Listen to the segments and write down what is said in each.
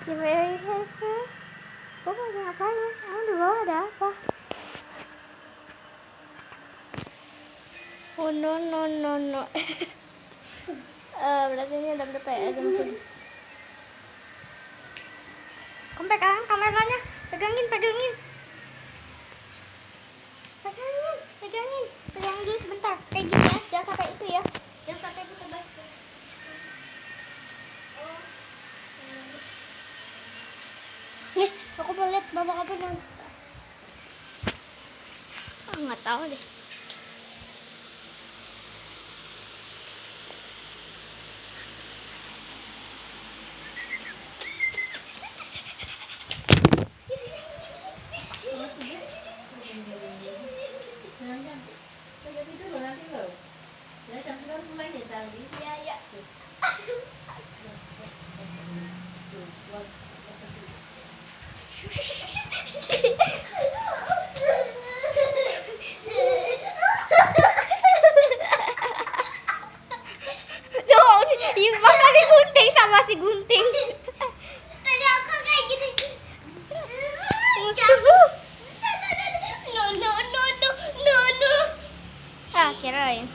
Kok mau ngapain? Kamu di bawah ada apa? Oh no. Berarti ini ada berapa ya jam segini? Kamu pegang kameranya, pegangin dulu sebentar, kayak gini ya, jangan sampai itu ya, jangan sampai itu tebal. Nih, aku mau lihat bapak apa nang? Nggak tahu deh. Iya. Tuh, dimakan si gunting sama si gunting. Tadi aku kayak gini. No. Ah, kirain.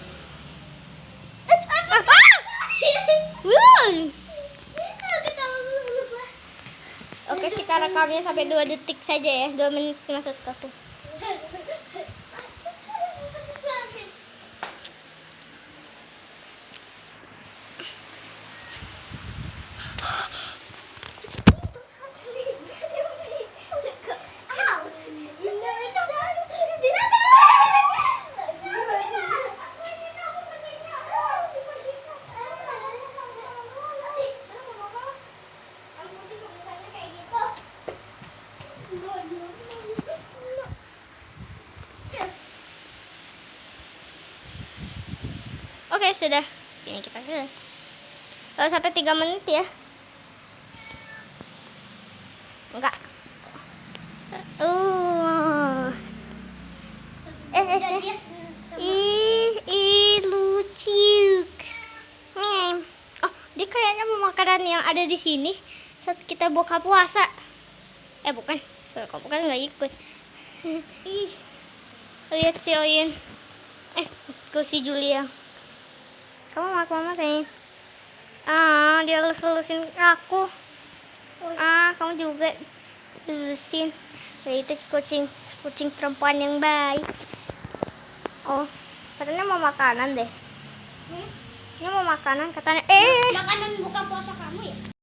Oke, kita rekamnya sampai 2 detik saja ya. 2 menit maksud aku. Oke, sudah. Ini kita sudah. Sampai 3 menit ya. Enggak. Lucu. Oh, dia kayaknya mau makanan yang ada di sini saat kita buka puasa. Bukan. Kamu kan nggak ikut. Lihat si Oyen. Si Julia. Kamu makan mama kayaknya. Dia lulusin aku. Kamu juga lulusin. Itu kucing perempuan yang baik. Oh, katanya mau makanan deh. Ini mau makanan katanya. Makanan buka puasa kamu ya?